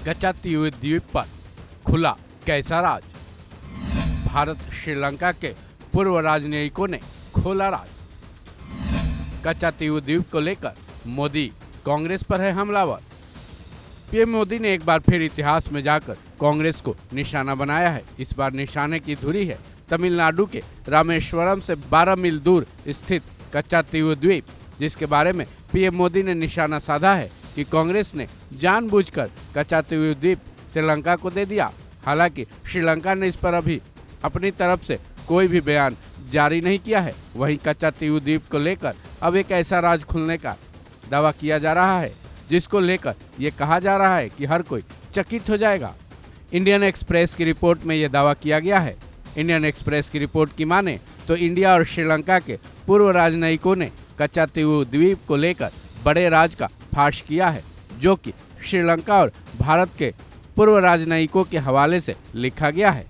कच्चा-तीव द्वीप पर खुला कैसा राज। भारत श्रीलंका के पूर्व राजनयिकों ने खोला राज। कच्चा-तीव द्वीप को लेकर मोदी कांग्रेस पर है हमलावर। पीएम मोदी ने एक बार फिर इतिहास में जाकर कांग्रेस को निशाना बनाया है। इस बार निशाने की धुरी है तमिलनाडु के रामेश्वरम से 12 मील दूर स्थित कच्चा-तीव द्वीप, जिसके बारे में पीएम मोदी ने निशाना साधा है कि कांग्रेस ने जानबूझकर कच्चा-तीव द्वीप श्रीलंका को दे दिया। हालांकि श्रीलंका ने इस पर अभी अपनी तरफ से कोई भी बयान जारी नहीं किया है। वहीं कच्चा-तीव द्वीप को लेकर अब एक ऐसा राज खुलने का दावा किया जा रहा है जिसको लेकर ये कहा जा रहा है कि हर कोई चकित हो जाएगा। इंडियन एक्सप्रेस की रिपोर्ट में ये दावा किया गया है। इंडियन एक्सप्रेस की रिपोर्ट की माने तो इंडिया और श्रीलंका के पूर्व राजनयिकों ने कच्चा-तीव द्वीप को लेकर बड़े राज का फाश किया है, जो कि श्रीलंका और भारत के पूर्व राजनयिकों के हवाले से लिखा गया है।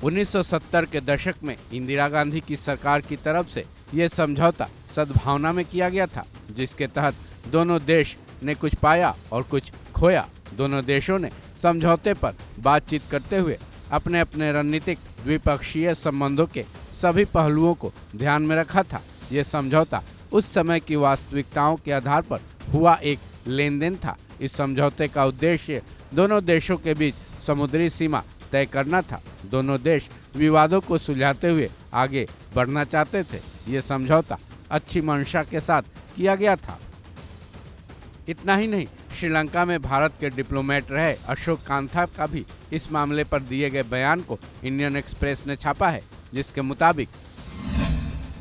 1970 के दशक में इंदिरा गांधी की सरकार की तरफ से यह समझौता सद्भावना में किया गया था, जिसके तहत दोनों देश ने कुछ पाया और कुछ खोया। दोनों देशों ने समझौते पर बातचीत करते हुए अपने अपने रणनीतिक द्विपक्षीय संबंधों के सभी पहलुओं को ध्यान में रखा था। यह समझौता उस समय की वास्तविकताओं के आधार पर हुआ एक लेन देन था। इस समझौते का उद्देश्य दोनों देशों के बीच समुद्री सीमा तय करना था। दोनों देश विवादों को सुलझाते हुए आगे बढ़ना चाहते थे। ये समझौता अच्छी मंशा के साथ किया गया था। इतना ही नहीं, श्रीलंका में भारत के डिप्लोमेट रहे अशोक कांथा का भी इस मामले पर दिए गए बयान को इंडियन एक्सप्रेस ने छापा है, जिसके मुताबिक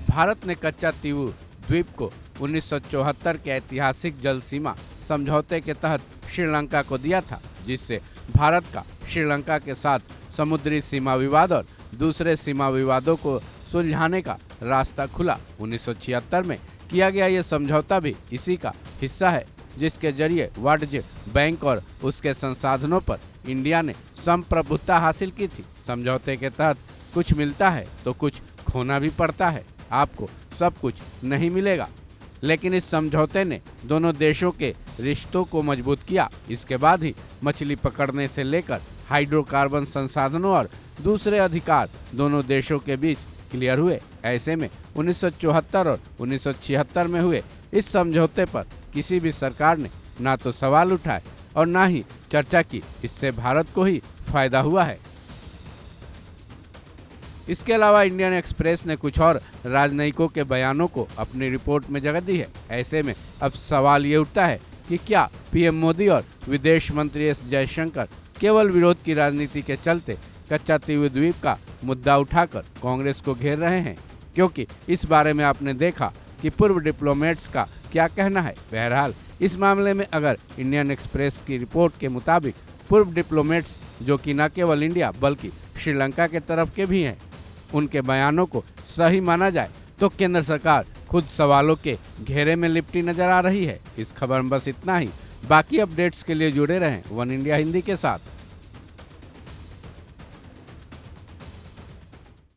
भारत ने कच्चा-तीव द्वीप को 1974 के ऐतिहासिक जल सीमा समझौते के तहत श्रीलंका को दिया था, जिससे भारत का श्रीलंका के साथ समुद्री सीमा विवाद और दूसरे सीमा विवादों को सुलझाने का रास्ता खुला। 1976 में किया गया ये समझौता भी इसी का हिस्सा है, जिसके जरिए वाणिज्य बैंक और उसके संसाधनों पर इंडिया ने संप्रभुता हासिल की थी। समझौते के तहत कुछ मिलता है तो कुछ खोना भी पड़ता है। आपको सब कुछ नहीं मिलेगा, लेकिन इस समझौते ने दोनों देशों के रिश्तों को मजबूत किया। इसके बाद ही मछली पकड़ने से लेकर हाइड्रोकार्बन संसाधनों और दूसरे अधिकार दोनों देशों के बीच क्लियर हुए। ऐसे में 1974 और 1976 में हुए इस समझौते पर किसी भी सरकार ने ना तो सवाल उठाए और ना ही चर्चा की। इससे भारत को ही फायदा हुआ है। इसके अलावा इंडियन एक्सप्रेस ने कुछ और राजनयिकों के बयानों को अपनी रिपोर्ट में जगह दी है। ऐसे में अब सवाल ये उठता है कि क्या पीएम मोदी और विदेश मंत्री एस जयशंकर केवल विरोध की राजनीति के चलते कच्चा-तीव द्वीप का मुद्दा उठाकर कांग्रेस को घेर रहे हैं, क्योंकि इस बारे में आपने देखा कि पूर्व डिप्लोमेट्स का क्या कहना है। बहरहाल इस मामले में अगर इंडियन एक्सप्रेस की रिपोर्ट के मुताबिक पूर्व डिप्लोमेट्स, जो कि न केवल इंडिया बल्कि श्रीलंका के तरफ के भी हैं, उनके बयानों को सही माना जाए तो केंद्र सरकार खुद सवालों के घेरे में लिपटी नजर आ रही है। इस खबर में बस इतना ही। बाकी अपडेट्स के लिए जुड़े रहें वन इंडिया हिंदी के साथ।